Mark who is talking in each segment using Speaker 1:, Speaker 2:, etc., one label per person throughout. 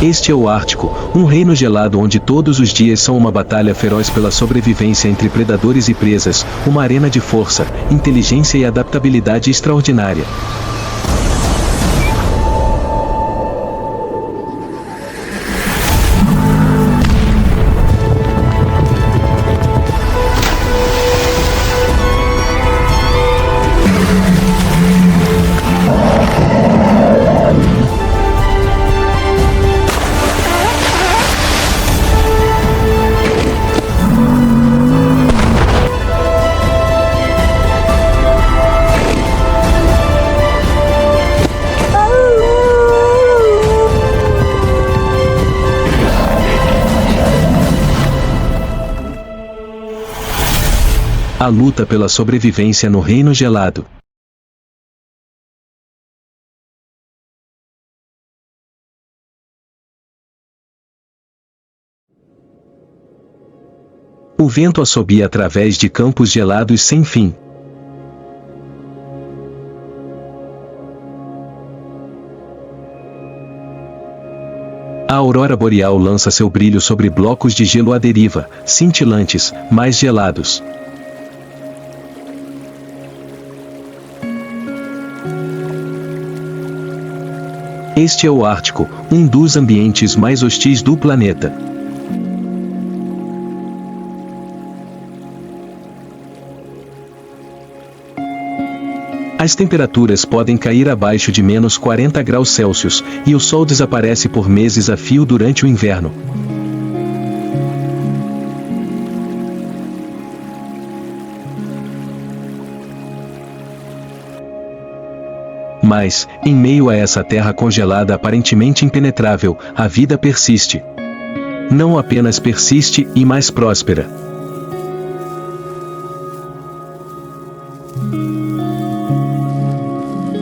Speaker 1: Este é o Ártico, um reino gelado onde todos os dias são uma batalha feroz pela sobrevivência entre predadores e presas, uma arena de força, inteligência e adaptabilidade extraordinária. A luta pela sobrevivência no Reino Gelado. O vento assobia através de campos gelados sem fim. A aurora boreal lança seu brilho sobre blocos de gelo à deriva, cintilantes, mais gelados. Este é o Ártico, um dos ambientes mais hostis do planeta. As temperaturas podem cair abaixo de menos 40 graus Celsius, e o sol desaparece por meses a fio durante o inverno. Mas, em meio a essa terra congelada aparentemente impenetrável, a vida persiste. Não apenas persiste, e mais próspera.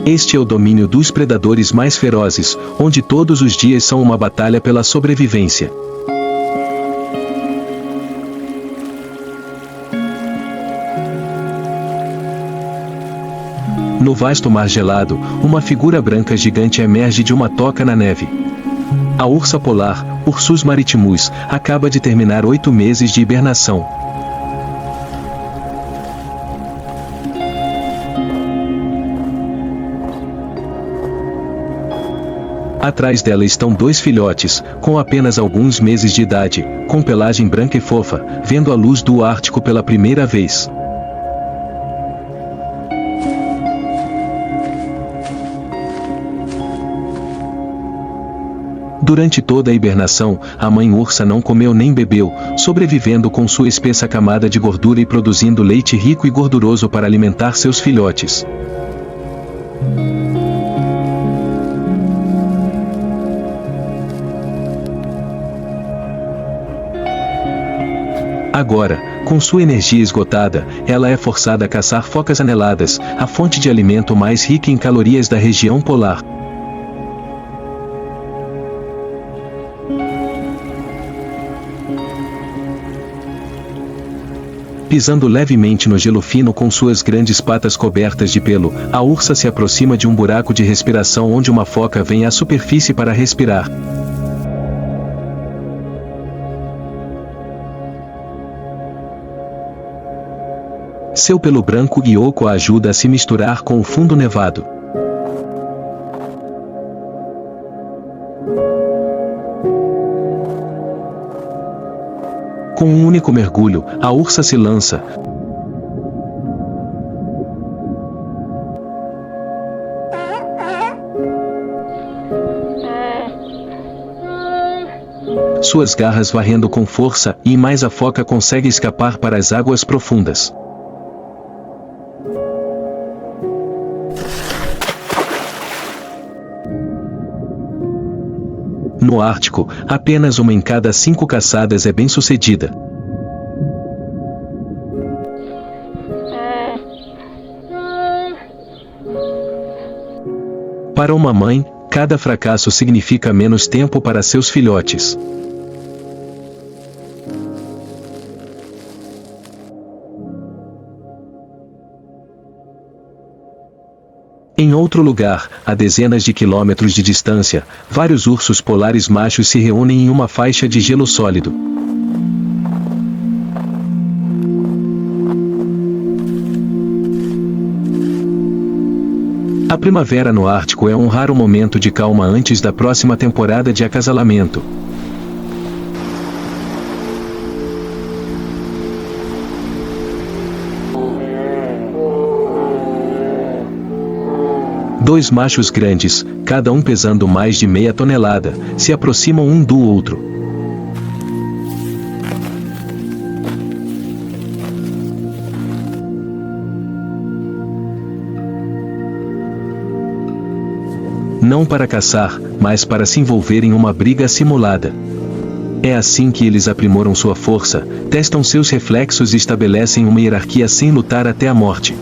Speaker 1: Este é o domínio dos predadores mais ferozes, onde todos os dias são uma batalha pela sobrevivência. No vasto mar gelado, uma figura branca gigante emerge de uma toca na neve. A ursa polar, Ursus maritimus, acaba de terminar 8 meses de hibernação. Atrás dela estão 2 filhotes, com apenas alguns meses de idade, com pelagem branca e fofa, vendo a luz do Ártico pela primeira vez. Durante toda a hibernação, a mãe ursa não comeu nem bebeu, sobrevivendo com sua espessa camada de gordura e produzindo leite rico e gorduroso para alimentar seus filhotes. Agora, com sua energia esgotada, ela é forçada a caçar focas aneladas, a fonte de alimento mais rica em calorias da região polar. Pisando levemente no gelo fino com suas grandes patas cobertas de pelo, a ursa se aproxima de um buraco de respiração onde uma foca vem à superfície para respirar. Seu pelo branco e oco a ajuda a se misturar com o fundo nevado. Com um único mergulho, a ursa se lança. Suas garras varrendo com força, e mais a foca consegue escapar para as águas profundas. No Ártico, apenas uma em cada 5 caçadas é bem-sucedida. Para uma mãe, cada fracasso significa menos tempo para seus filhotes. Em Em outro lugar, a dezenas de quilômetros de distância, vários ursos polares machos se reúnem em uma faixa de gelo sólido. A primavera no Ártico é um raro momento de calma antes da próxima temporada de acasalamento. Dois machos grandes, cada um pesando mais de meia tonelada, se aproximam um do outro. Não para caçar, mas para se envolver em uma briga simulada. É assim que eles aprimoram sua força, testam seus reflexos e estabelecem uma hierarquia sem lutar até a morte.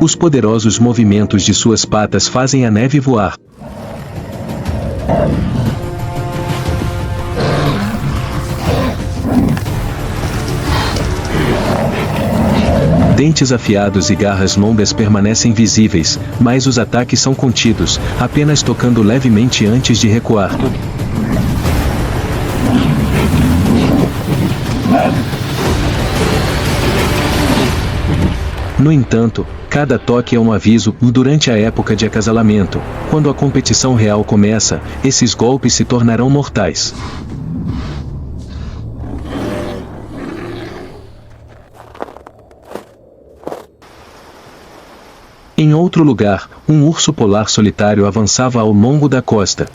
Speaker 1: Os poderosos movimentos de suas patas fazem a neve voar. Dentes afiados e garras longas permanecem visíveis, mas os ataques são contidos, apenas tocando levemente antes de recuar. No entanto, cada toque é um aviso. Durante a época de acasalamento, quando a competição real começa, esses golpes se tornarão mortais. Em outro lugar, um urso polar solitário avançava ao longo da costa.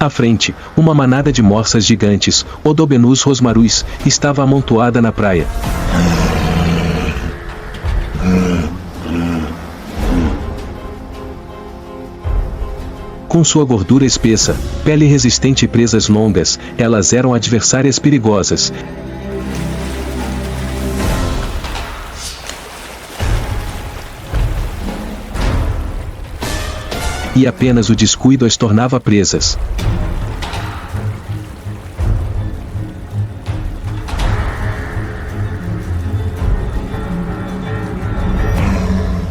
Speaker 1: À frente, uma manada de morsas gigantes, Odobenus rosmarus, estava amontoada na praia. Com sua gordura espessa, pele resistente e presas longas, elas eram adversárias perigosas. E apenas o descuido as tornava presas.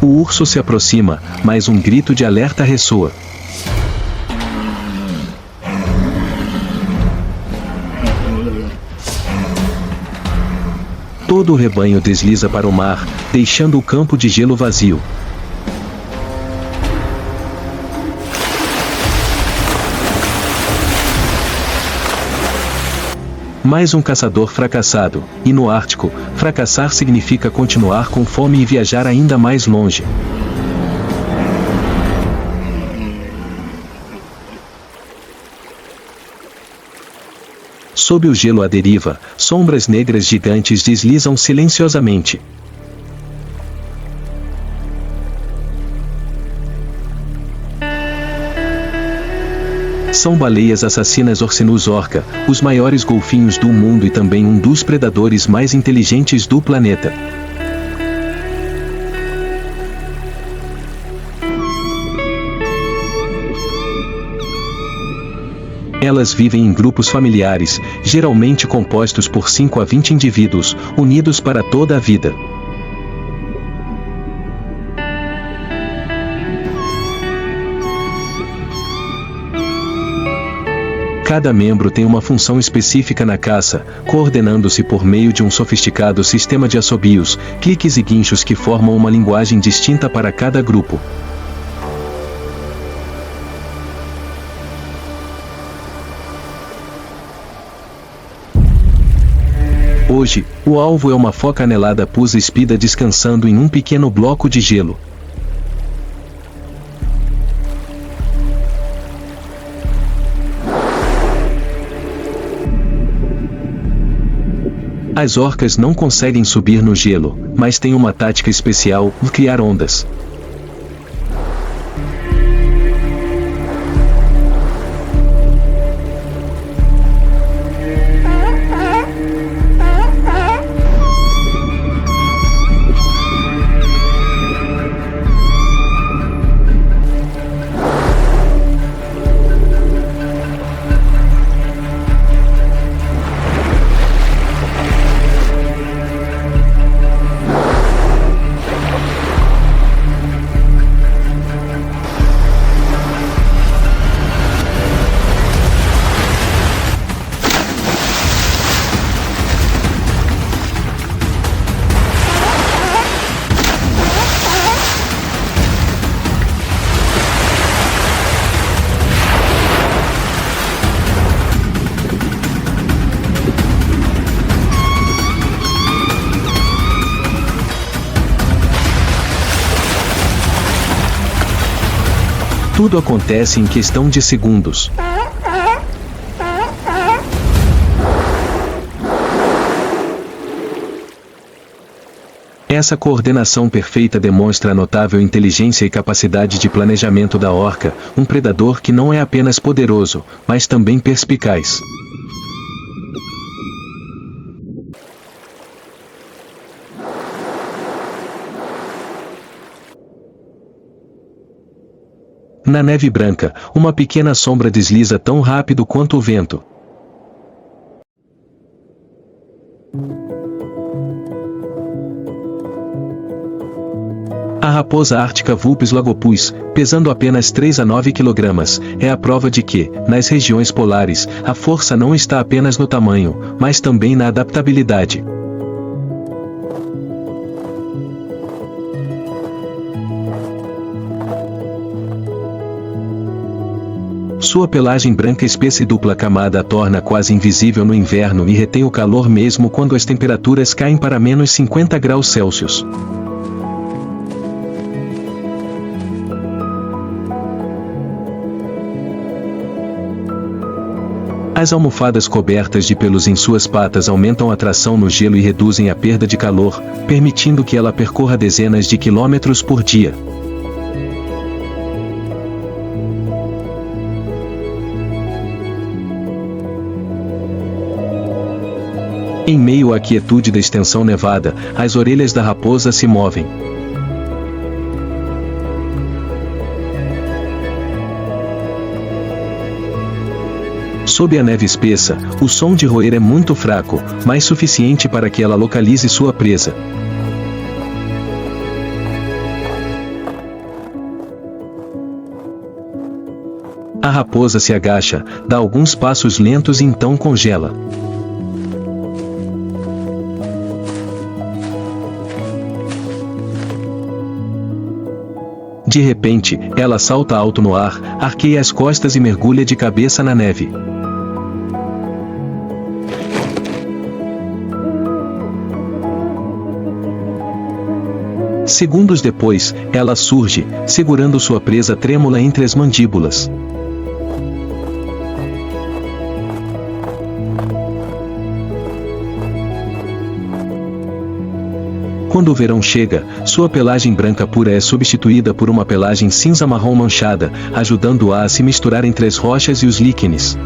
Speaker 1: O urso se aproxima, mas um grito de alerta ressoa. Todo o rebanho desliza para o mar, deixando o campo de gelo vazio. Mais um caçador fracassado, e no Ártico, fracassar significa continuar com fome e viajar ainda mais longe. Sob o gelo à deriva, sombras negras gigantes deslizam silenciosamente. São baleias assassinas Orcinus orca, os maiores golfinhos do mundo e também um dos predadores mais inteligentes do planeta. Elas vivem em grupos familiares, geralmente compostos por 5 a 20 indivíduos, unidos para toda a vida. Cada membro tem uma função específica na caça, coordenando-se por meio de um sofisticado sistema de assobios, cliques e guinchos que formam uma linguagem distinta para cada grupo. Hoje, o alvo é uma foca anelada pusa espida descansando em um pequeno bloco de gelo. As orcas não conseguem subir no gelo, mas têm uma tática especial: criar ondas. Tudo acontece em questão de segundos. Essa coordenação perfeita demonstra a notável inteligência e capacidade de planejamento da orca, um predador que não é apenas poderoso, mas também perspicaz. Na neve branca, uma pequena sombra desliza tão rápido quanto o vento. A raposa ártica Vulpes lagopus, pesando apenas 3 a 9 kg, é a prova de que, nas regiões polares, a força não está apenas no tamanho, mas também na adaptabilidade. Sua pelagem branca espessa e dupla camada a torna quase invisível no inverno e retém o calor mesmo quando as temperaturas caem para menos 50 graus Celsius. As almofadas cobertas de pelos em suas patas aumentam a tração no gelo e reduzem a perda de calor, permitindo que ela percorra dezenas de quilômetros por dia. Em meio à quietude da extensão nevada, as orelhas da raposa se movem. Sob a neve espessa, o som de roer é muito fraco, mas suficiente para que ela localize sua presa. A raposa se agacha, dá alguns passos lentos e então congela. De repente, ela salta alto no ar, arqueia as costas e mergulha de cabeça na neve. Segundos depois, ela surge, segurando sua presa trêmula entre as mandíbulas. Quando o verão chega, sua pelagem branca pura é substituída por uma pelagem cinza-marrom manchada, ajudando-a a se misturar entre as rochas e os líquenes.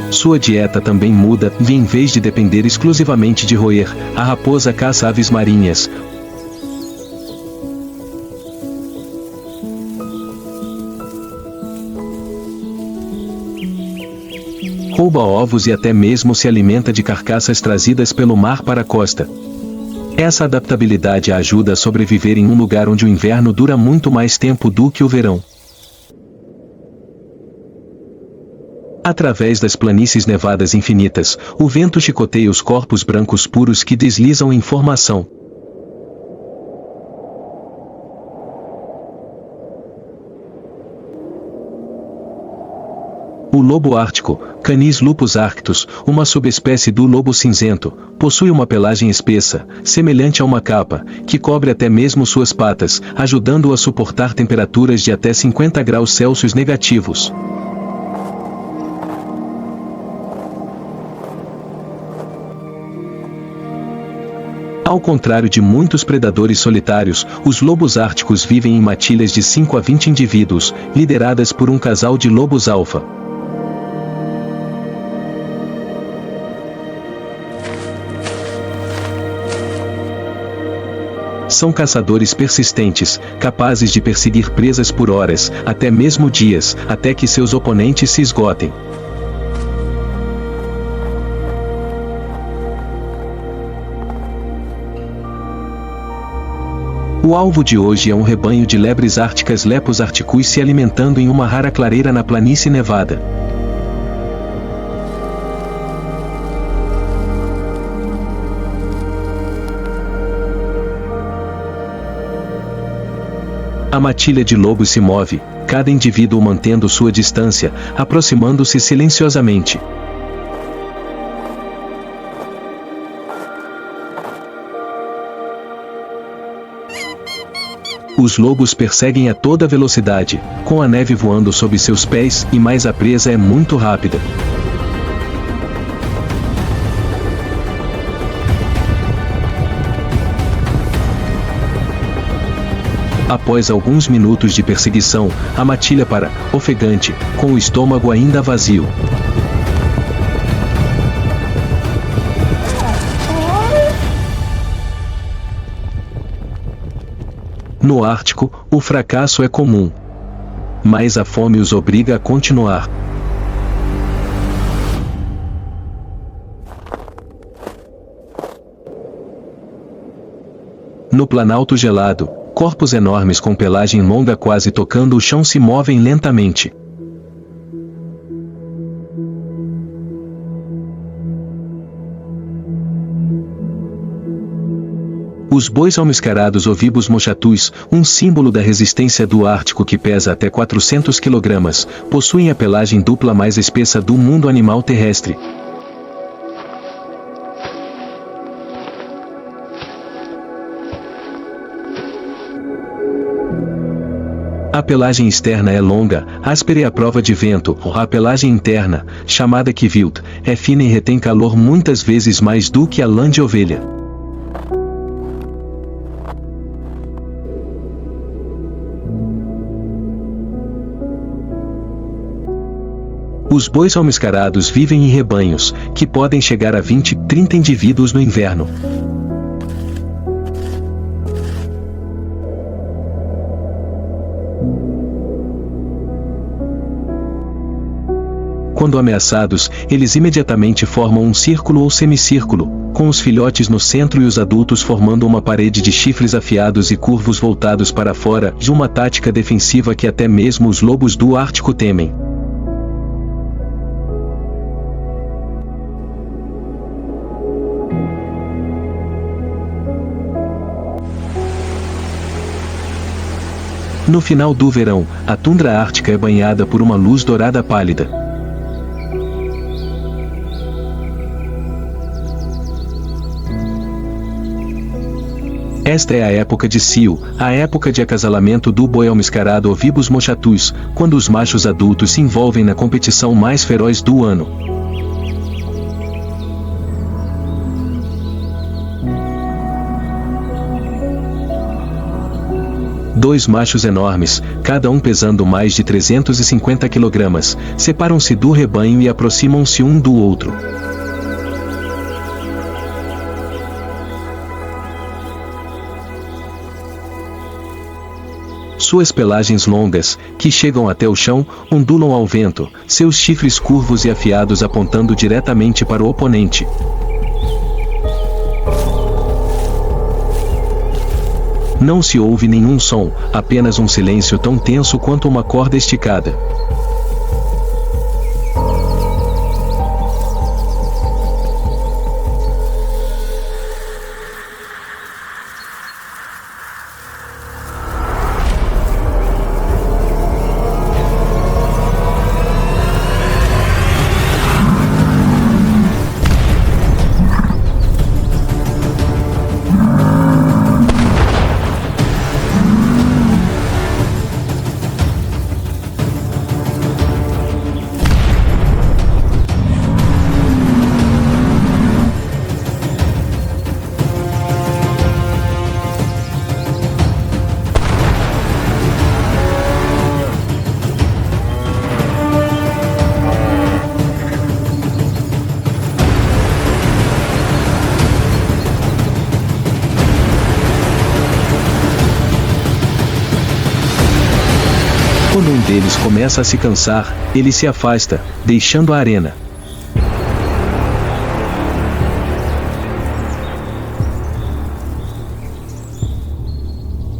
Speaker 1: Sua dieta também muda, e em vez de depender exclusivamente de roer, a raposa caça aves marinhas. Rouba ovos e até mesmo se alimenta de carcaças trazidas pelo mar para a costa. Essa adaptabilidade a ajuda a sobreviver em um lugar onde o inverno dura muito mais tempo do que o verão. Através das planícies nevadas infinitas, o vento chicoteia os corpos brancos puros que deslizam em formação. O lobo ártico, Canis lupus arctus, uma subespécie do lobo cinzento, possui uma pelagem espessa, semelhante a uma capa, que cobre até mesmo suas patas, ajudando-o a suportar temperaturas de até 50 graus Celsius negativos. Ao contrário de muitos predadores solitários, os lobos árticos vivem em matilhas de 5 a 20 indivíduos, lideradas por um casal de lobos alfa. São caçadores persistentes, capazes de perseguir presas por horas, até mesmo dias, até que seus oponentes se esgotem. O alvo de hoje é um rebanho de lebres árticas Lepus articus se alimentando em uma rara clareira na planície nevada. A matilha de lobos se move, cada indivíduo mantendo sua distância, aproximando-se silenciosamente. Os lobos perseguem a toda velocidade, com a neve voando sob seus pés, e mais a presa é muito rápida. Após alguns minutos de perseguição, a matilha para, ofegante, com o estômago ainda vazio. No Ártico, o fracasso é comum. Mas a fome os obriga a continuar. No Planalto gelado, corpos enormes com pelagem longa quase tocando o chão se movem lentamente. Os bois almiscarados ovibos mochatus, um símbolo da resistência do Ártico que pesa até 400 kg, possuem a pelagem dupla mais espessa do mundo animal terrestre. A pelagem externa é longa, áspera e à prova de vento. A pelagem interna, chamada Kvilt, é fina e retém calor muitas vezes mais do que a lã de ovelha. Os bois almiscarados vivem em rebanhos, que podem chegar a 20, 30 indivíduos no inverno. Quando ameaçados, eles imediatamente formam um círculo ou semicírculo, com os filhotes no centro e os adultos formando uma parede de chifres afiados e curvos voltados para fora, de uma tática defensiva que até mesmo os lobos do Ártico temem. No final do verão, a tundra ártica é banhada por uma luz dourada pálida. Esta é a época de cio, a época de acasalamento do boi almiscarado ovibos mochatus, quando os machos adultos se envolvem na competição mais feroz do ano. Dois machos enormes, cada um pesando mais de 350 kg, separam-se do rebanho e aproximam-se um do outro. Suas pelagens longas, que chegam até o chão, ondulam ao vento, seus chifres curvos e afiados apontando diretamente para o oponente. Não se ouve nenhum som, apenas um silêncio tão tenso quanto uma corda esticada. Quando um deles começa a se cansar, ele se afasta, deixando a arena.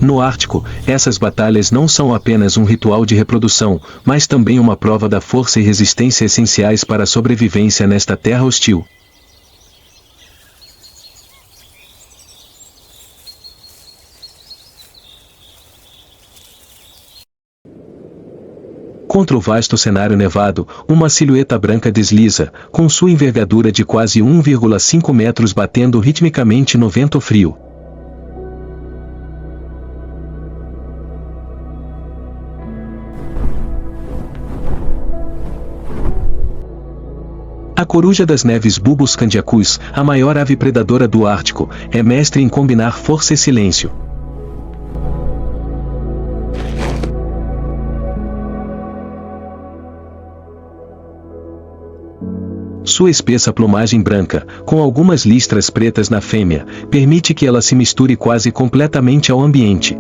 Speaker 1: No Ártico, essas batalhas não são apenas um ritual de reprodução, mas também uma prova da força e resistência essenciais para a sobrevivência nesta terra hostil. Contra o vasto cenário nevado, uma silhueta branca desliza, com sua envergadura de quase 1,5 metros batendo ritmicamente no vento frio. A coruja das neves Bubus candiacus, a maior ave predadora do Ártico, é mestre em combinar força e silêncio. Sua espessa plumagem branca, com algumas listras pretas na fêmea, permite que ela se misture quase completamente ao ambiente.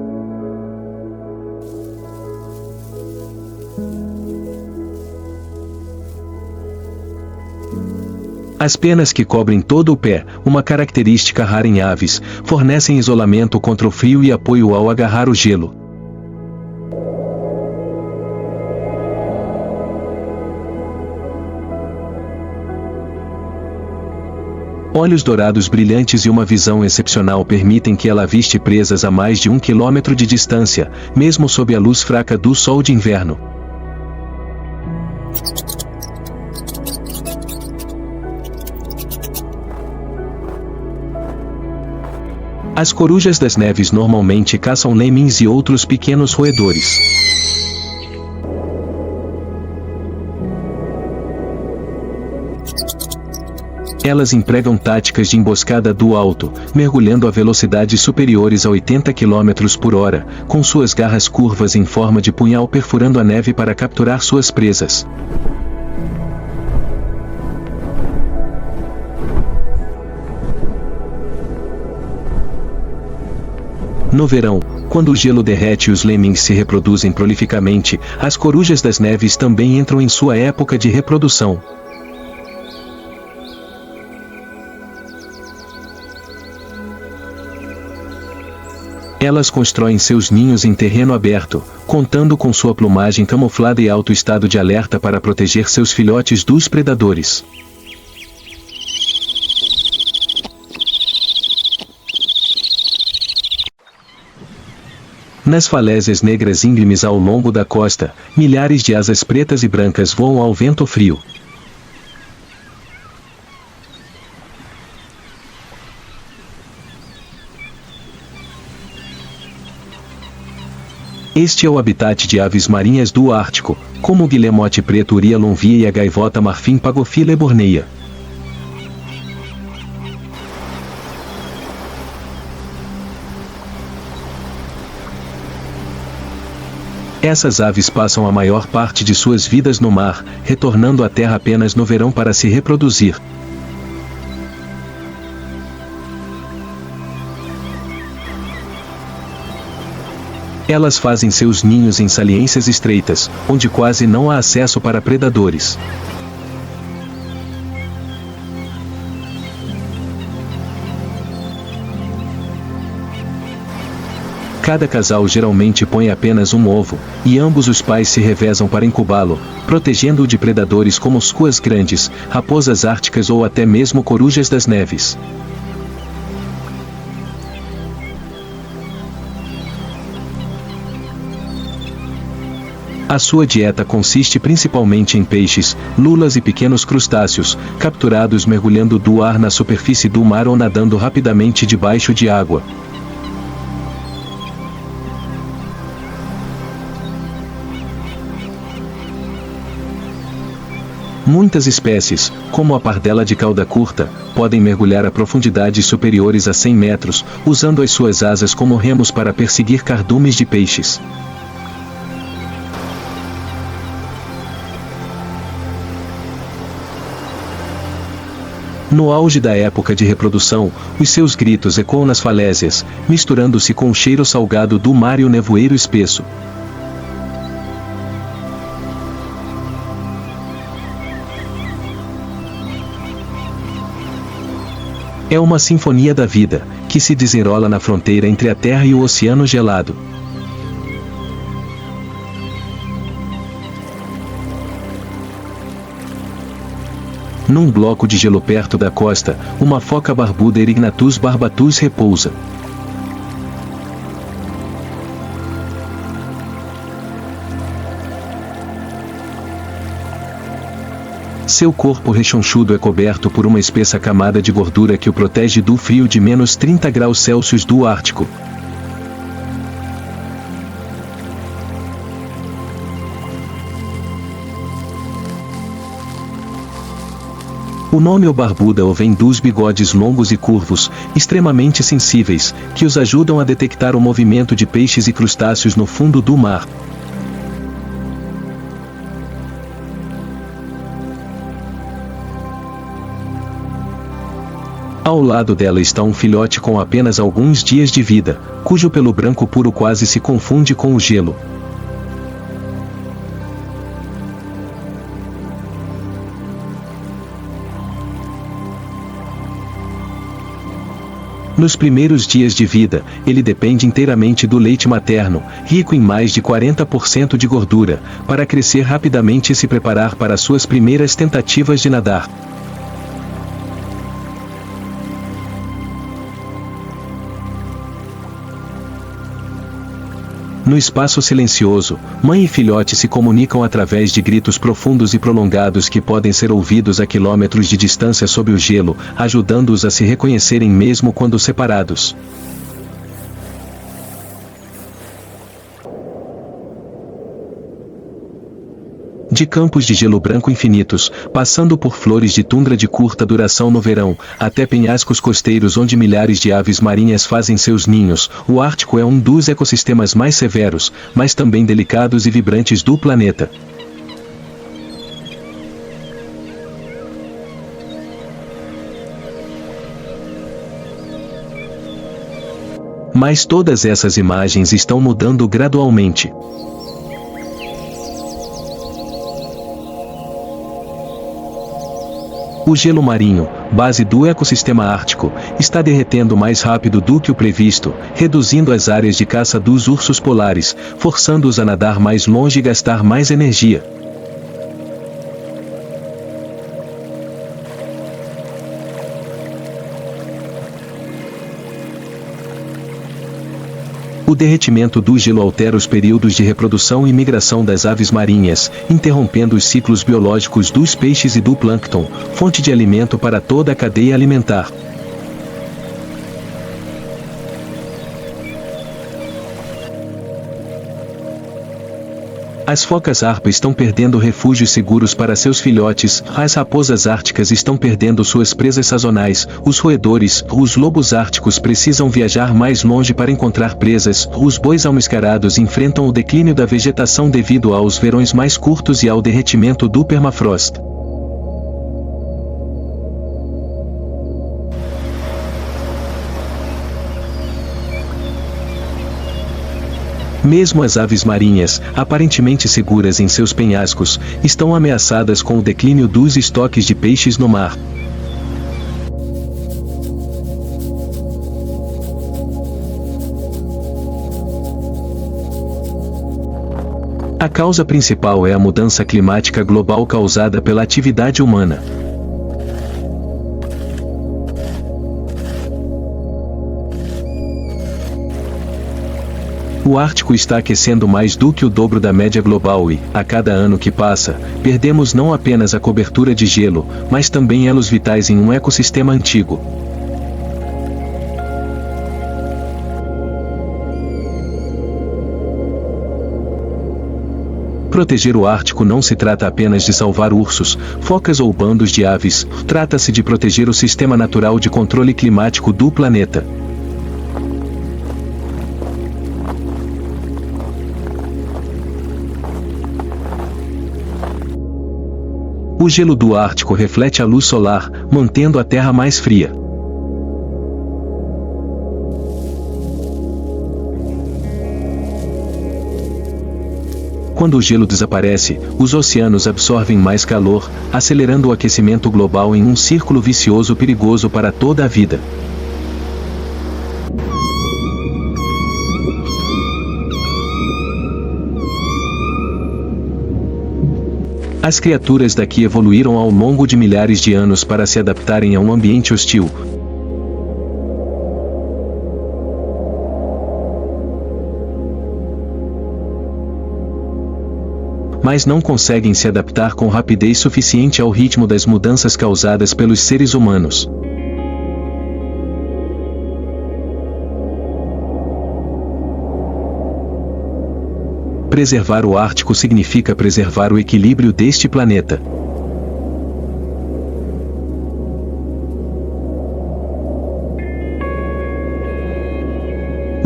Speaker 1: As penas que cobrem todo o pé, uma característica rara em aves, fornecem isolamento contra o frio e apoio ao agarrar o gelo. Olhos dourados brilhantes e uma visão excepcional permitem que ela aviste presas a mais de 1 quilômetro de distância, mesmo sob a luz fraca do sol de inverno. As corujas das neves normalmente caçam lemmings e outros pequenos roedores. Elas empregam táticas de emboscada do alto, mergulhando a velocidades superiores a 80 km por hora, com suas garras curvas em forma de punhal perfurando a neve para capturar suas presas. No verão, quando o gelo derrete e os lemmings se reproduzem prolificamente, as corujas das neves também entram em sua época de reprodução. Elas constroem seus ninhos em terreno aberto, contando com sua plumagem camuflada e alto estado de alerta para proteger seus filhotes dos predadores. Nas falésias negras íngremes ao longo da costa, milhares de asas pretas e brancas voam ao vento frio. Este é o habitat de aves marinhas do Ártico, como o guilhemote preto Uria lonvia e a gaivota marfim Pagophylla eborneia. Essas aves passam a maior parte de suas vidas no mar, retornando à terra apenas no verão para se reproduzir. Elas fazem seus ninhos em saliências estreitas, onde quase não há acesso para predadores. Cada casal geralmente põe apenas um ovo, e ambos os pais se revezam para incubá-lo, protegendo-o de predadores como cuas grandes, raposas árticas ou até mesmo corujas das neves. A sua dieta consiste principalmente em peixes, lulas e pequenos crustáceos, capturados mergulhando do ar na superfície do mar ou nadando rapidamente debaixo de água. Muitas espécies, como a pardela de cauda curta, podem mergulhar a profundidades superiores a 100 metros, usando as suas asas como remos para perseguir cardumes de peixes. No auge da época de reprodução, os seus gritos ecoam nas falésias, misturando-se com o cheiro salgado do mar e o nevoeiro espesso. É uma sinfonia da vida, que se desenrola na fronteira entre a terra e o oceano gelado. Num bloco de gelo perto da costa, uma foca barbuda Erignathus barbatus repousa. Seu corpo rechonchudo é coberto por uma espessa camada de gordura que o protege do frio de menos 30 graus Celsius do Ártico. O nome o barbuda vem dos bigodes longos e curvos, extremamente sensíveis, que os ajudam a detectar o movimento de peixes e crustáceos no fundo do mar. Ao lado dela está um filhote com apenas alguns dias de vida, cujo pelo branco puro quase se confunde com o gelo. Nos primeiros dias de vida, ele depende inteiramente do leite materno, rico em mais de 40% de gordura, para crescer rapidamente e se preparar para suas primeiras tentativas de nadar. No espaço silencioso, mãe e filhote se comunicam através de gritos profundos e prolongados que podem ser ouvidos a quilômetros de distância sob o gelo, ajudando-os a se reconhecerem mesmo quando separados. De campos de gelo branco infinitos, passando por flores de tundra de curta duração no verão, até penhascos costeiros onde milhares de aves marinhas fazem seus ninhos, o Ártico é um dos ecossistemas mais severos, mas também delicados e vibrantes do planeta. Mas todas essas imagens estão mudando gradualmente. O gelo marinho, base do ecossistema ártico, está derretendo mais rápido do que o previsto, reduzindo as áreas de caça dos ursos polares, forçando-os a nadar mais longe e gastar mais energia. O derretimento do gelo altera os períodos de reprodução e migração das aves marinhas, interrompendo os ciclos biológicos dos peixes e do plâncton, fonte de alimento para toda a cadeia alimentar. As focas-arpa estão perdendo refúgios seguros para seus filhotes, as raposas árticas estão perdendo suas presas sazonais, os roedores, os lobos árticos precisam viajar mais longe para encontrar presas, os bois almiscarados enfrentam o declínio da vegetação devido aos verões mais curtos e ao derretimento do permafrost. Mesmo as aves marinhas, aparentemente seguras em seus penhascos, estão ameaçadas com o declínio dos estoques de peixes no mar. A causa principal é a mudança climática global causada pela atividade humana. O Ártico está aquecendo mais do que o dobro da média global e, a cada ano que passa, perdemos não apenas a cobertura de gelo, mas também elos vitais em um ecossistema antigo. Proteger o Ártico não se trata apenas de salvar ursos, focas ou bandos de aves, trata-se de proteger o sistema natural de controle climático do planeta. O gelo do Ártico reflete a luz solar, mantendo a Terra mais fria. Quando o gelo desaparece, os oceanos absorvem mais calor, acelerando o aquecimento global em um círculo vicioso perigoso para toda a vida. As criaturas daqui evoluíram ao longo de milhares de anos para se adaptarem a um ambiente hostil. Mas não conseguem se adaptar com rapidez suficiente ao ritmo das mudanças causadas pelos seres humanos. Preservar o Ártico significa preservar o equilíbrio deste planeta.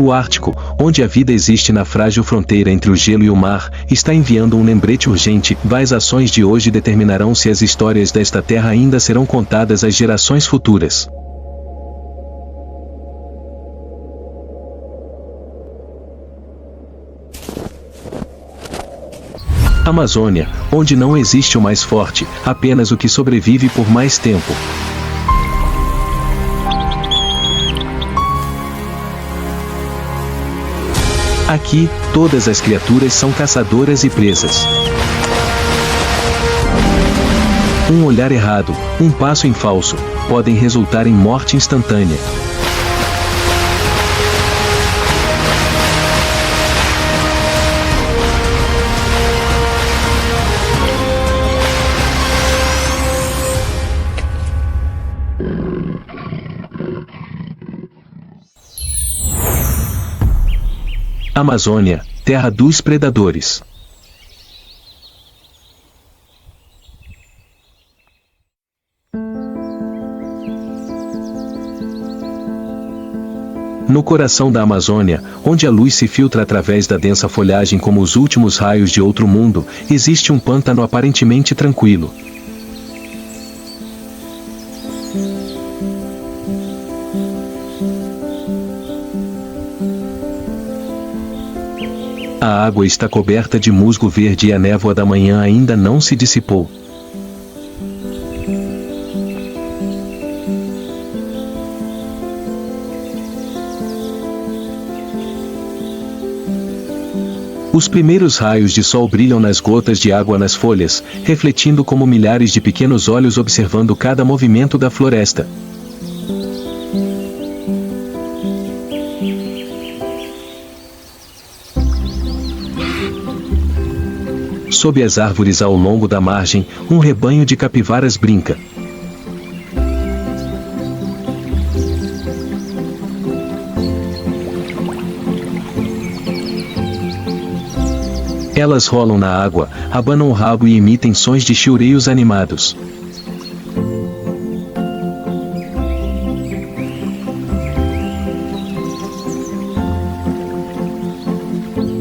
Speaker 1: O Ártico, onde a vida existe na frágil fronteira entre o gelo e o mar, está enviando um lembrete urgente. As ações de hoje determinarão se as histórias desta terra ainda serão contadas às gerações futuras. Amazônia, onde não existe o mais forte, apenas o que sobrevive por mais tempo. Aqui, todas as criaturas são caçadoras e presas. Um olhar errado, um passo em falso, podem resultar em morte instantânea. Amazônia, terra dos predadores. No coração da Amazônia, onde a luz se filtra através da densa folhagem como os últimos raios de outro mundo, existe um pântano aparentemente tranquilo. A água está coberta de musgo verde e a névoa da manhã ainda não se dissipou. Os primeiros raios de sol brilham nas gotas de água nas folhas, refletindo como milhares de pequenos olhos observando cada movimento da floresta. Sob as árvores ao longo da margem, um rebanho de capivaras brinca. Elas rolam na água, abanam o rabo e emitem sons de chiureios animados.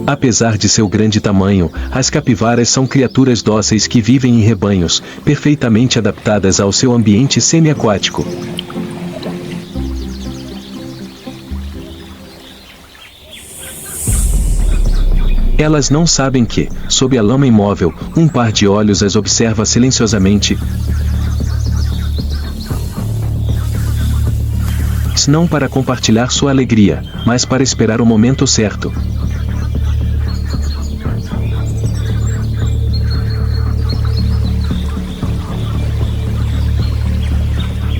Speaker 1: Apesar de seu grande tamanho, as capivaras são criaturas dóceis que vivem em rebanhos, perfeitamente adaptadas ao seu ambiente semiaquático. Elas não sabem que, sob a lama imóvel, um par de olhos as observa silenciosamente. Não para compartilhar sua alegria, mas para esperar o momento certo.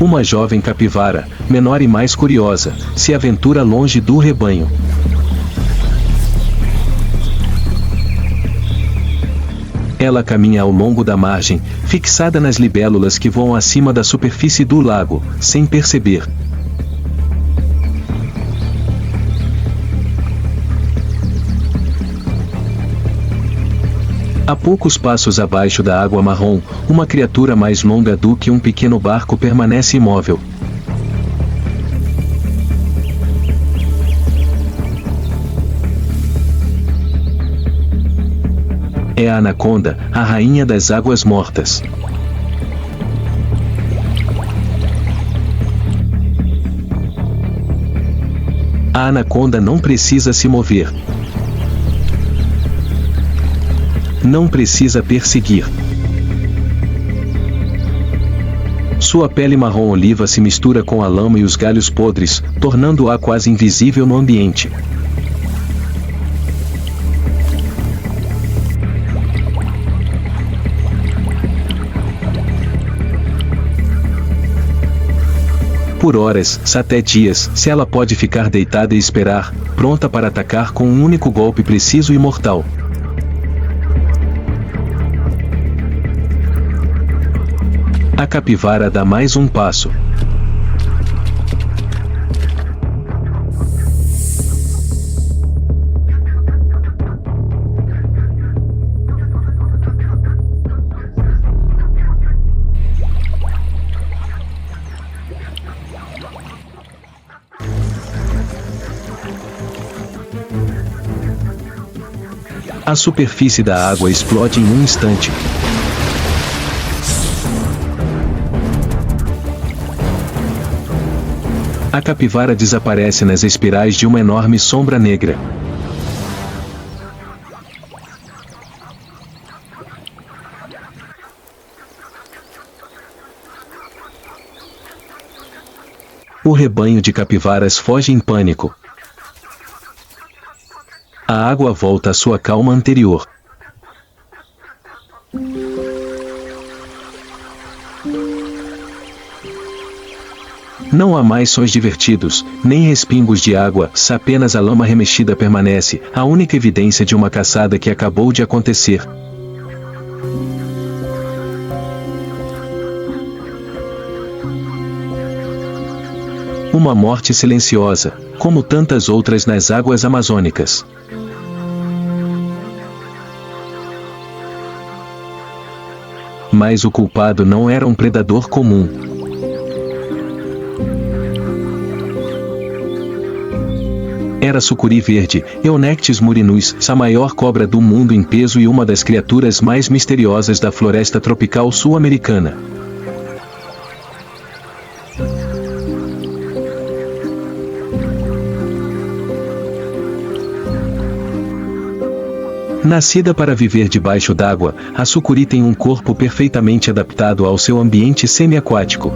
Speaker 1: Uma jovem capivara, menor e mais curiosa, se aventura longe do rebanho. Ela caminha ao longo da margem, fixada nas libélulas que voam acima da superfície do lago, sem perceber. A poucos passos abaixo da água marrom, uma criatura mais longa do que um pequeno barco permanece imóvel. É a anaconda, a rainha das águas mortas. A anaconda não precisa se mover. Não precisa perseguir. Sua pele marrom oliva se mistura com a lama e os galhos podres, tornando-a quase invisível no ambiente. Por horas, até dias, se ela pode ficar deitada e esperar, pronta para atacar com um único golpe preciso e mortal. A capivara dá mais um passo. A superfície da água explode em um instante. A capivara desaparece nas espirais de uma enorme sombra negra. O rebanho de capivaras foge em pânico. A água volta à sua calma anterior. Não há mais sons divertidos, nem respingos de água, apenas a lama remexida permanece, a única evidência de uma caçada que acabou de acontecer. Uma morte silenciosa, como tantas outras nas águas amazônicas. Mas o culpado não era um predador comum. Era a sucuri verde, Eunectes murinus, a maior cobra do mundo em peso e uma das criaturas mais misteriosas da floresta tropical sul-americana. Nascida para viver debaixo d'água, a sucuri tem um corpo perfeitamente adaptado ao seu ambiente semiaquático.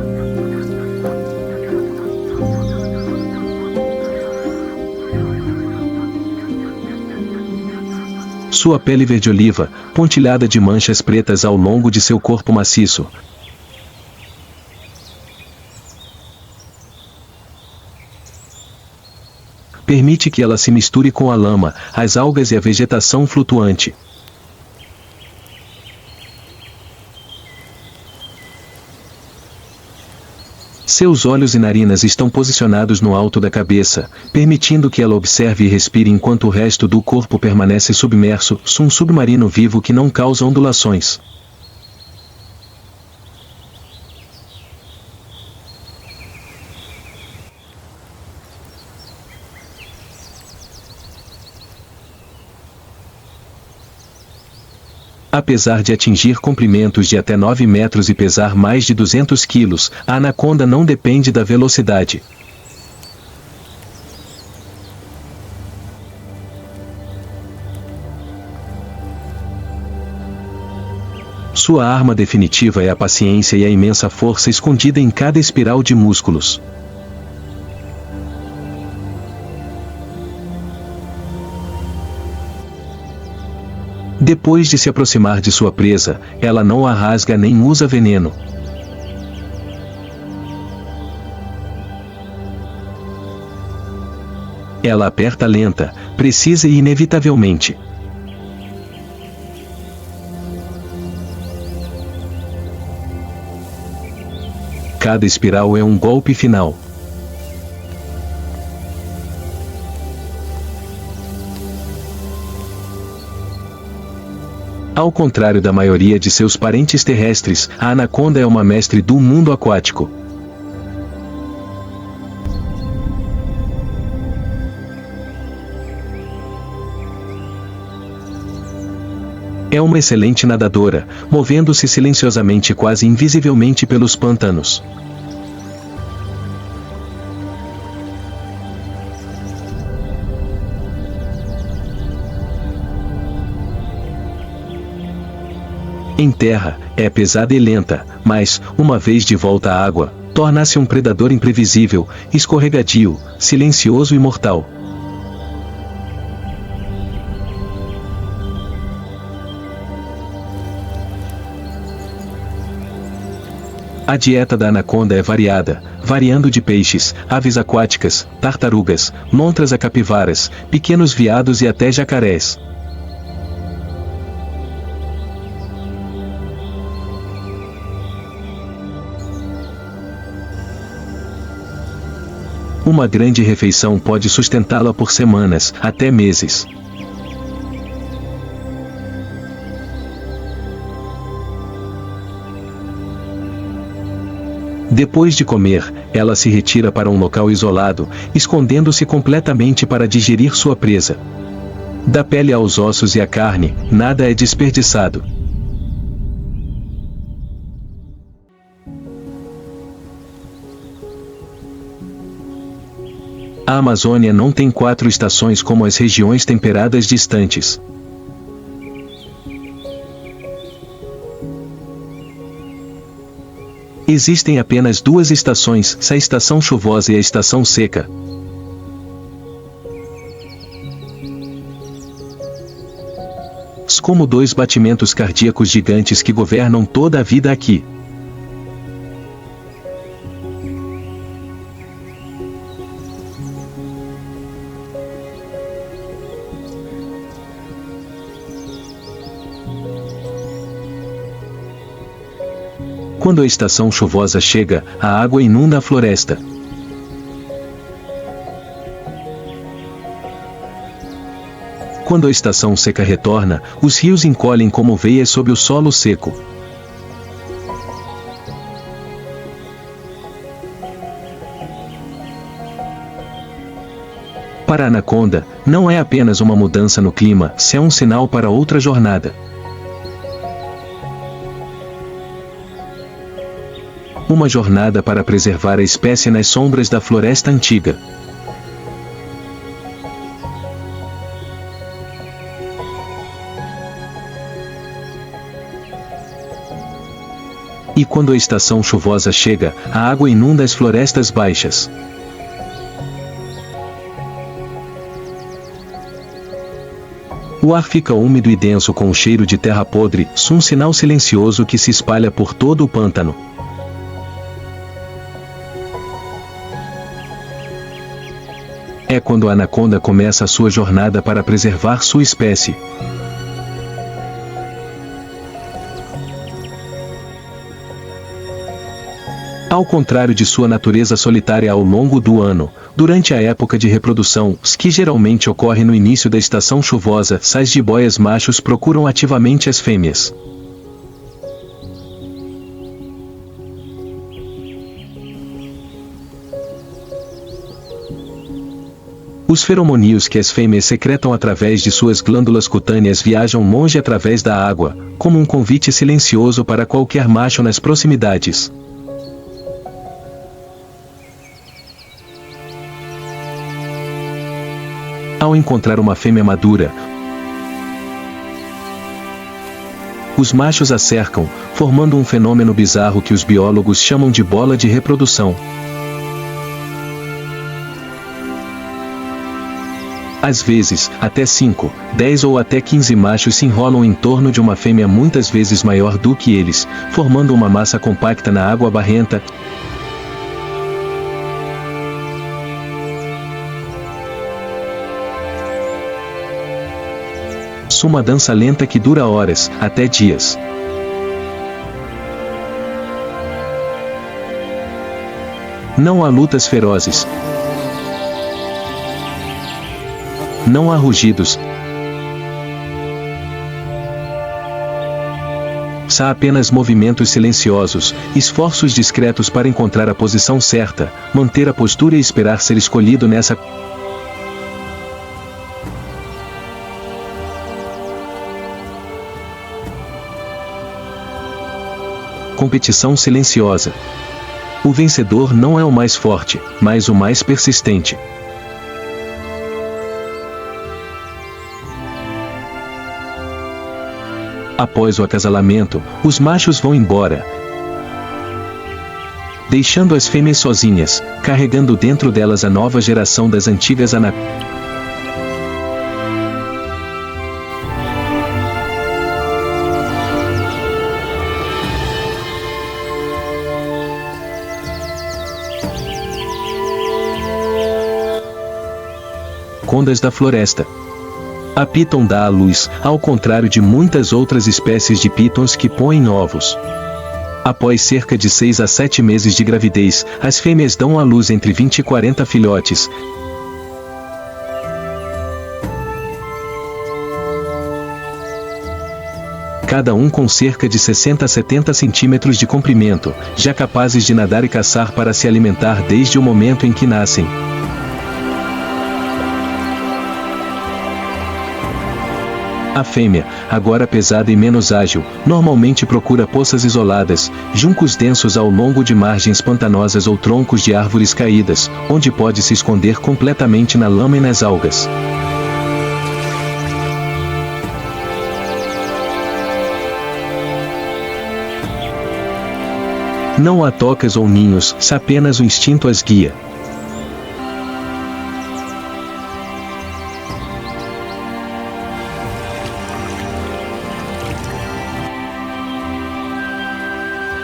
Speaker 1: Sua pele verde-oliva, pontilhada de manchas pretas ao longo de seu corpo maciço, permite que ela se misture com a lama, as algas e a vegetação flutuante. Seus olhos e narinas estão posicionados no alto da cabeça, permitindo que ela observe e respire enquanto o resto do corpo permanece submerso, um submarino vivo que não causa ondulações. Apesar de atingir comprimentos de até 9 metros e pesar mais de 200 quilos, a anaconda não depende da velocidade. Sua arma definitiva é a paciência e a imensa força escondida em cada espiral de músculos. Depois de se aproximar de sua presa, ela não a rasga nem usa veneno. Ela aperta lenta, precisa e inevitavelmente. Cada espiral é um golpe final. Ao contrário da maioria de seus parentes terrestres, a anaconda é uma mestre do mundo aquático. É uma excelente nadadora, movendo-se silenciosamente e quase invisivelmente pelos pântanos. Em terra, é pesada e lenta, mas, uma vez de volta à água, torna-se um predador imprevisível, escorregadio, silencioso e mortal. A dieta da anaconda é variada, variando de peixes, aves aquáticas, tartarugas, lontras a capivaras, pequenos veados e até jacarés. Uma grande refeição pode sustentá-la por semanas, até meses. Depois de comer, ela se retira para um local isolado, escondendo-se completamente para digerir sua presa. Da pele aos ossos e à carne, nada é desperdiçado. A Amazônia não tem 4 estações como as regiões temperadas distantes. Existem apenas 2 estações, a estação chuvosa e a estação seca. Como 2 batimentos cardíacos gigantes que governam toda a vida aqui. Quando a estação chuvosa chega, a água inunda a floresta. Quando a estação seca retorna, os rios encolhem como veias sob o solo seco. Para a anaconda, não é apenas uma mudança no clima, é um sinal para outra jornada. Uma jornada para preservar a espécie nas sombras da floresta antiga. E quando a estação chuvosa chega, a água inunda as florestas baixas. O ar fica úmido e denso com o cheiro de terra podre, um sinal silencioso que se espalha por todo o pântano. É quando a anaconda começa a sua jornada para preservar sua espécie. Ao contrário de sua natureza solitária ao longo do ano, durante a época de reprodução, que geralmente ocorre no início da estação chuvosa, as jiboias machos procuram ativamente as fêmeas. Os feromônios que as fêmeas secretam através de suas glândulas cutâneas viajam longe através da água, como um convite silencioso para qualquer macho nas proximidades. Ao encontrar uma fêmea madura, os machos a cercam, formando um fenômeno bizarro que os biólogos chamam de bola de reprodução. Às vezes, até 5, 10 ou até 15 machos se enrolam em torno de uma fêmea muitas vezes maior do que eles, formando uma massa compacta na água barrenta. Uma dança lenta que dura horas, até dias. Não há lutas ferozes. Não há rugidos. Há apenas movimentos silenciosos, esforços discretos para encontrar a posição certa, manter a postura e esperar ser escolhido nessa competição silenciosa. O vencedor não é o mais forte, mas o mais persistente. Após o acasalamento, os machos vão embora, deixando as fêmeas sozinhas, carregando dentro delas a nova geração das antigas anacondas. Anacondas da floresta. A piton dá à luz, ao contrário de muitas outras espécies de pitons que põem ovos. Após cerca de 6 a 7 meses de gravidez, as fêmeas dão à luz entre 20 e 40 filhotes. Cada um com cerca de 60 a 70 centímetros de comprimento, já capazes de nadar e caçar para se alimentar desde o momento em que nascem. A fêmea, agora pesada e menos ágil, normalmente procura poças isoladas, juncos densos ao longo de margens pantanosas ou troncos de árvores caídas, onde pode se esconder completamente na lama e nas algas. Não há tocas ou ninhos, apenas o instinto as guia.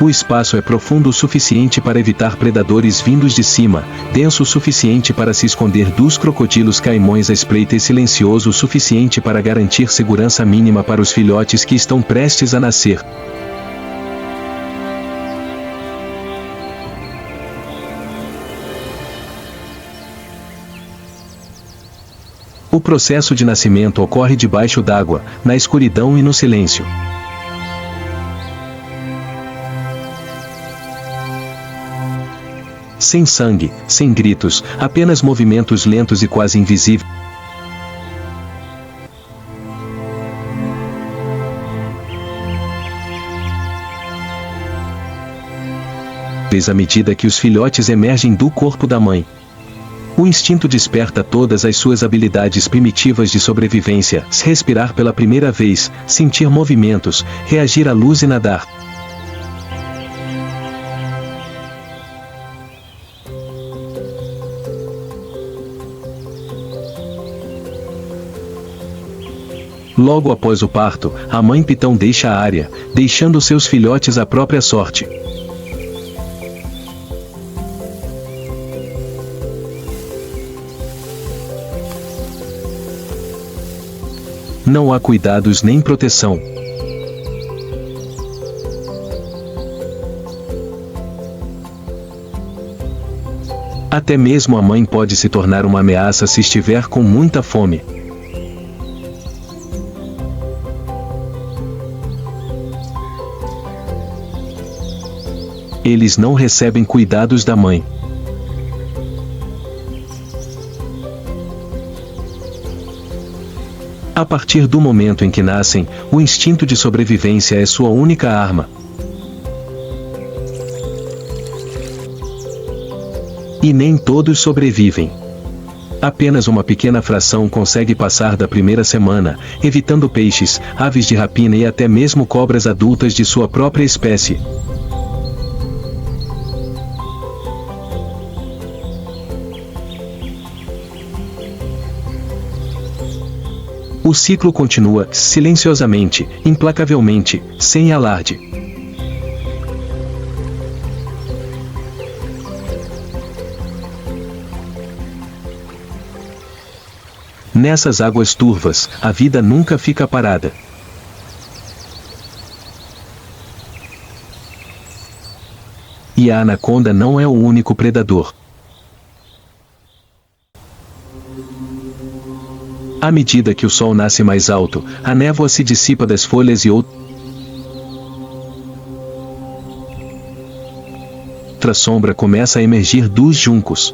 Speaker 1: O espaço é profundo o suficiente para evitar predadores vindos de cima, denso o suficiente para se esconder dos crocodilos caimões à espreita e silencioso o suficiente para garantir segurança mínima para os filhotes que estão prestes a nascer. O processo de nascimento ocorre debaixo d'água, na escuridão e no silêncio. Sem sangue, sem gritos, apenas movimentos lentos e quase invisíveis. À medida que os filhotes emergem do corpo da mãe. O instinto desperta todas as suas habilidades primitivas de sobrevivência, respirar pela primeira vez, sentir movimentos, reagir à luz e nadar. Logo após o parto, a mãe pitão deixa a área, deixando seus filhotes à própria sorte. Não há cuidados nem proteção. Até mesmo a mãe pode se tornar uma ameaça se estiver com muita fome. Eles não recebem cuidados da mãe. A partir do momento em que nascem, o instinto de sobrevivência é sua única arma. E nem todos sobrevivem. Apenas uma pequena fração consegue passar da primeira semana, evitando peixes, aves de rapina e até mesmo cobras adultas de sua própria espécie. O ciclo continua, silenciosamente, implacavelmente, sem alarde. Nessas águas turvas, a vida nunca fica parada. E a anaconda não é o único predador. À medida que o sol nasce mais alto, a névoa se dissipa das folhas e outra sombra começa a emergir dos juncos.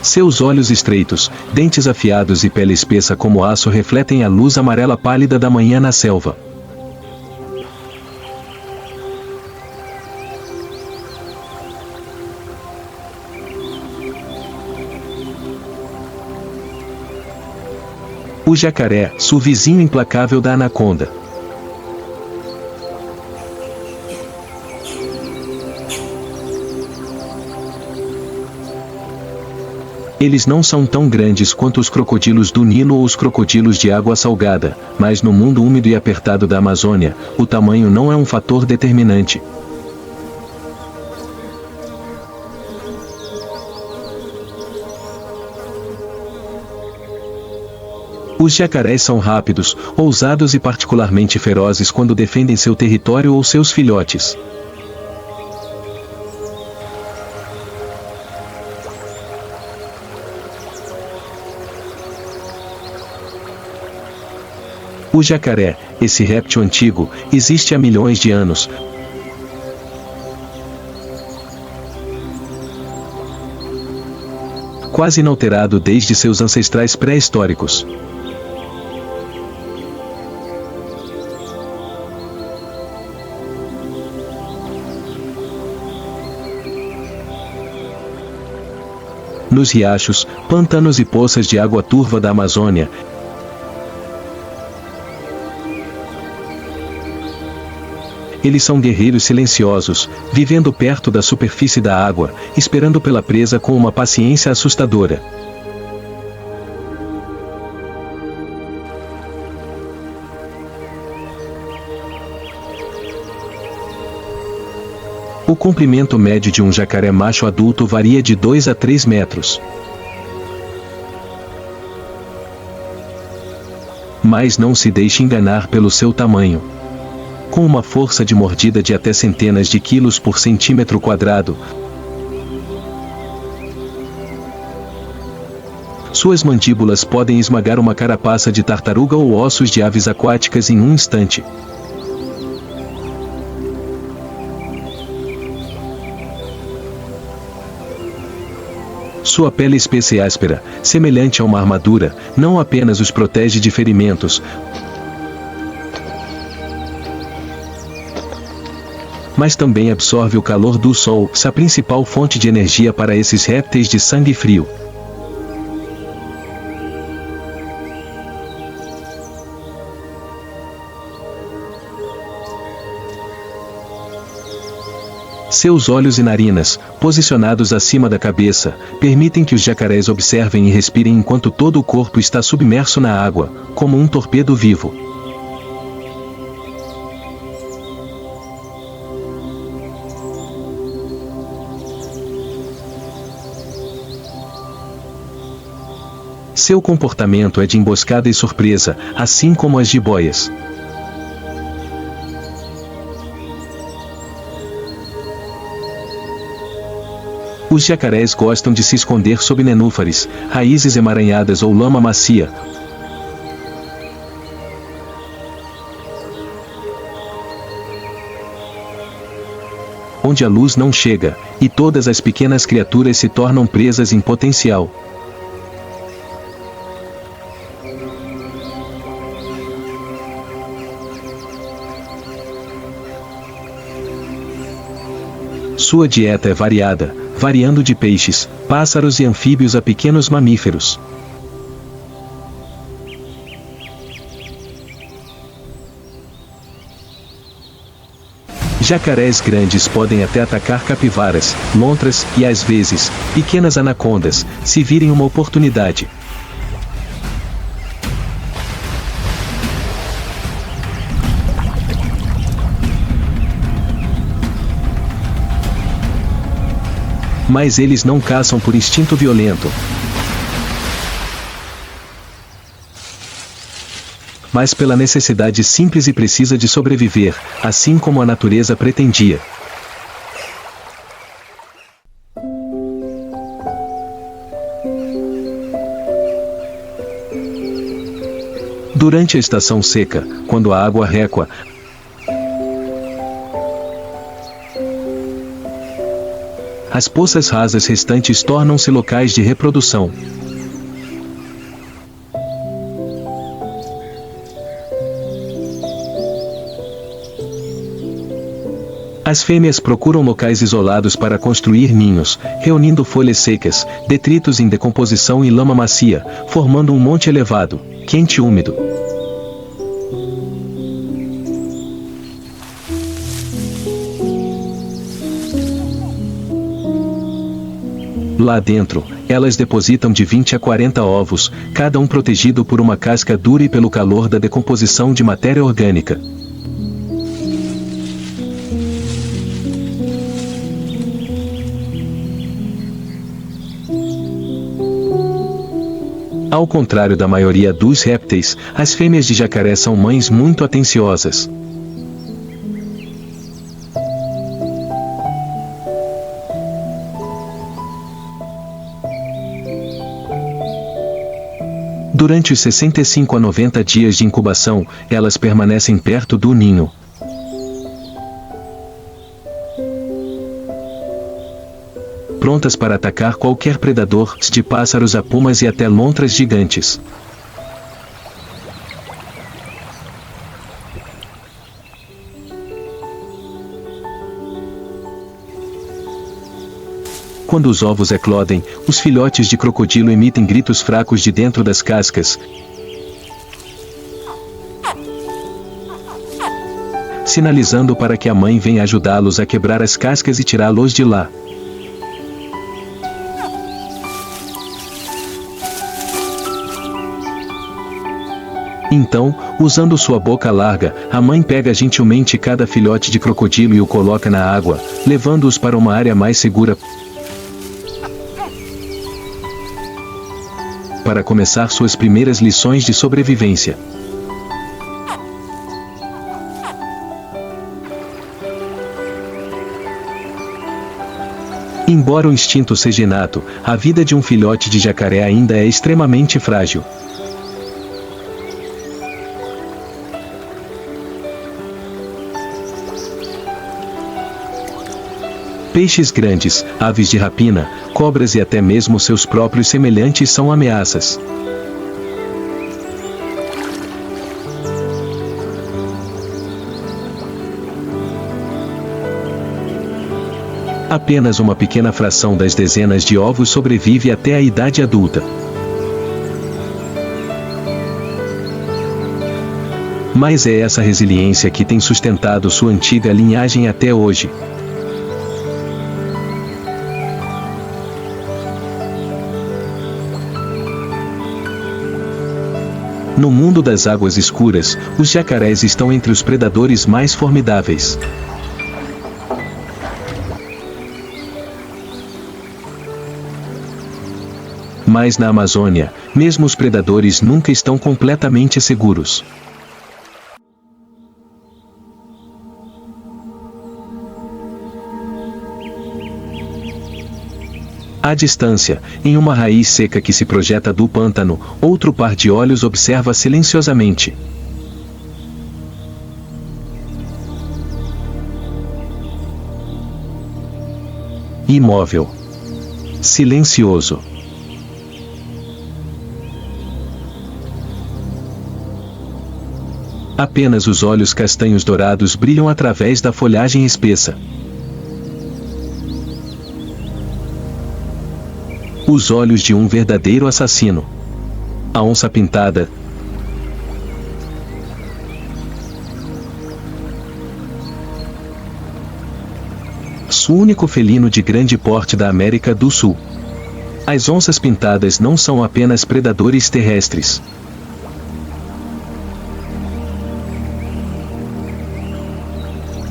Speaker 1: Seus olhos estreitos, dentes afiados e pele espessa como aço refletem a luz amarela pálida da manhã na selva. O jacaré, o vizinho implacável da anaconda. Eles não são tão grandes quanto os crocodilos do Nilo ou os crocodilos de água salgada, mas no mundo úmido e apertado da Amazônia, o tamanho não é um fator determinante. Os jacarés são rápidos, ousados e particularmente ferozes quando defendem seu território ou seus filhotes. O jacaré, esse réptil antigo, existe há milhões de anos. quase inalterado desde seus ancestrais pré-históricos. Nos riachos, pântanos e poças de água turva da Amazônia, eles são guerreiros silenciosos, vivendo perto da superfície da água, esperando pela presa com uma paciência assustadora. O comprimento médio de um jacaré macho adulto varia de 2 a 3 metros. Mas não se deixe enganar pelo seu tamanho. Com uma força de mordida de até centenas de quilos por centímetro quadrado, suas mandíbulas podem esmagar uma carapaça de tartaruga ou ossos de aves aquáticas em um instante. Sua pele espessa e áspera, semelhante a uma armadura, não apenas os protege de ferimentos, mas também absorve o calor do sol, a principal fonte de energia para esses répteis de sangue frio. Seus olhos e narinas, posicionados acima da cabeça, permitem que os jacarés observem e respirem enquanto todo o corpo está submerso na água, como um torpedo vivo. Seu comportamento é de emboscada e surpresa, assim como as jiboias. Os jacarés gostam de se esconder sob nenúfares, raízes emaranhadas ou lama macia, onde a luz não chega, e todas as pequenas criaturas se tornam presas em potencial. Sua dieta é variada, variando de peixes, pássaros e anfíbios a pequenos mamíferos. Jacarés grandes podem até atacar capivaras, lontras e, às vezes, pequenas anacondas, se virem uma oportunidade. Mas eles não caçam por instinto violento, mas pela necessidade simples e precisa de sobreviver, assim como a natureza pretendia. Durante a estação seca, quando a água recua, as poças rasas restantes tornam-se locais de reprodução. As fêmeas procuram locais isolados para construir ninhos, reunindo folhas secas, detritos em decomposição e lama macia, formando um monte elevado, quente e úmido. Lá dentro, elas depositam de 20 a 40 ovos, cada um protegido por uma casca dura e pelo calor da decomposição de matéria orgânica. Ao contrário da maioria dos répteis, as fêmeas de jacaré são mães muito atenciosas. Durante os 65 a 90 dias de incubação, elas permanecem perto do ninho. prontas para atacar qualquer predador, de pássaros a pumas e até lontras gigantes. Quando os ovos eclodem, os filhotes de crocodilo emitem gritos fracos de dentro das cascas, sinalizando para que a mãe venha ajudá-los a quebrar as cascas e tirá-los de lá. Então, usando sua boca larga, a mãe pega gentilmente cada filhote de crocodilo e o coloca na água, levando-os para uma área mais segura para começar suas primeiras lições de sobrevivência. Embora o instinto seja inato, a vida de um filhote de jacaré ainda é extremamente frágil. Peixes grandes, aves de rapina, cobras e até mesmo seus próprios semelhantes são ameaças. Apenas uma pequena fração das dezenas de ovos sobrevive até a idade adulta. Mas é essa resiliência que tem sustentado sua antiga linhagem até hoje. No mundo das águas escuras, os jacarés estão entre os predadores mais formidáveis. Mas na Amazônia, mesmo os predadores nunca estão completamente seguros. À distância, em uma raiz seca que se projeta do pântano, outro par de olhos observa silenciosamente. Imóvel. Silencioso. Apenas os olhos castanhos dourados brilham através da folhagem espessa. Os olhos de um verdadeiro assassino. A onça pintada. O único felino de grande porte da América do Sul. As onças pintadas não são apenas predadores terrestres.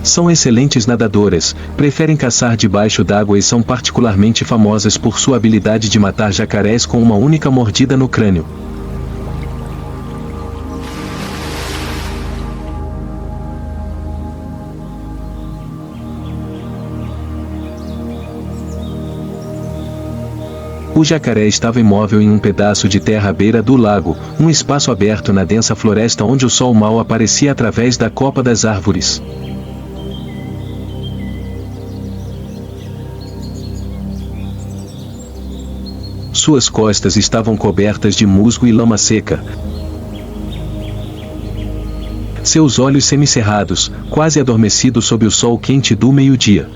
Speaker 1: São excelentes nadadoras, preferem caçar debaixo d'água e são particularmente famosas por sua habilidade de matar jacarés com uma única mordida no crânio. O jacaré estava imóvel em um pedaço de terra à beira do lago, um espaço aberto na densa floresta onde o sol mal aparecia através da copa das árvores. Suas costas estavam cobertas de musgo e lama seca. Seus olhos semicerrados, quase adormecidos sob o sol quente do meio-dia.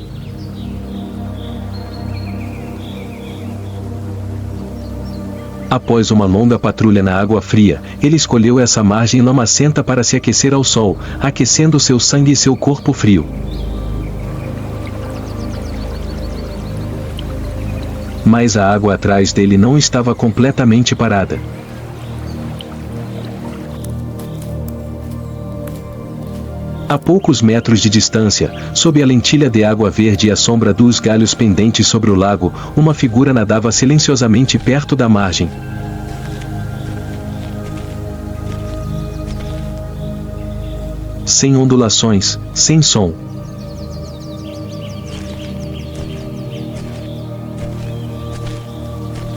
Speaker 1: Após uma longa patrulha na água fria, ele escolheu essa margem lamacenta para se aquecer ao sol, aquecendo seu sangue e seu corpo frio. Mas a água atrás dele não estava completamente parada. A poucos metros de distância, sob a lentilha de água verde e a sombra dos galhos pendentes sobre o lago, uma figura nadava silenciosamente perto da margem. Sem ondulações, sem som.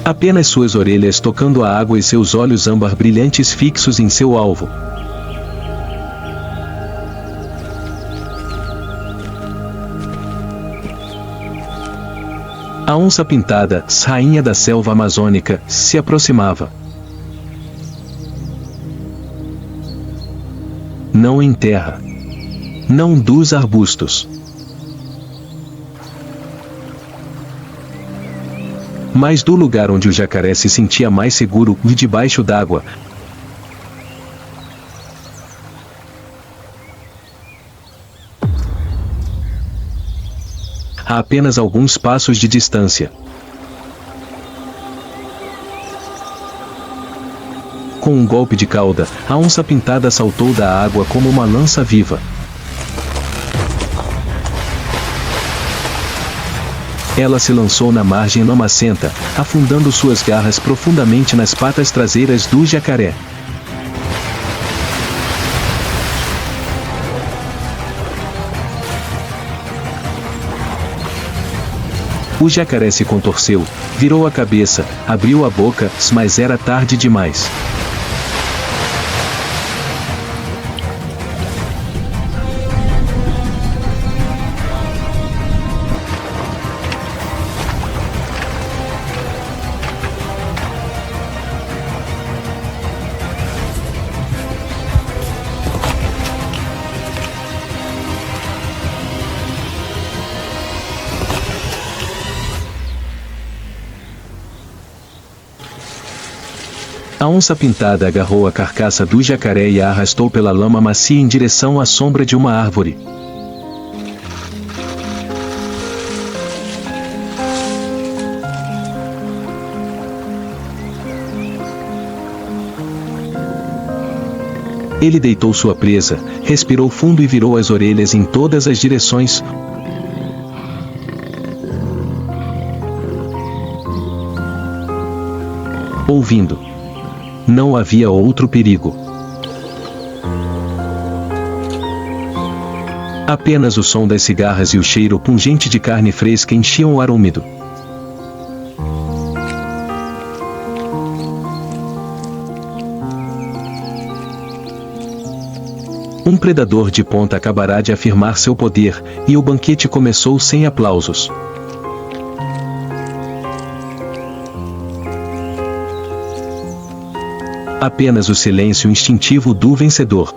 Speaker 1: Apenas suas orelhas tocando a água e seus olhos âmbar brilhantes fixos em seu alvo. A onça-pintada, rainha da selva amazônica, se aproximava. Não em terra. Não dos arbustos. Mas do lugar onde o jacaré se sentia mais seguro, debaixo d'água. A apenas alguns passos de distância. Com um golpe de cauda, a onça-pintada saltou da água como uma lança viva. Ela se lançou na margem lamacenta, afundando suas garras profundamente nas patas traseiras do jacaré. O jacaré se contorceu, virou a cabeça, abriu a boca, mas era tarde demais. A onça-pintada agarrou a carcaça do jacaré e a arrastou pela lama macia em direção à sombra de uma árvore. Ele deitou sua presa, respirou fundo e virou as orelhas em todas as direções. Ouvindo. Não havia outro perigo. Apenas o som das cigarras e o cheiro pungente de carne fresca enchiam o ar úmido. Um predador de ponta acabará de afirmar seu poder, e o banquete começou sem aplausos. Apenas o silêncio instintivo do vencedor.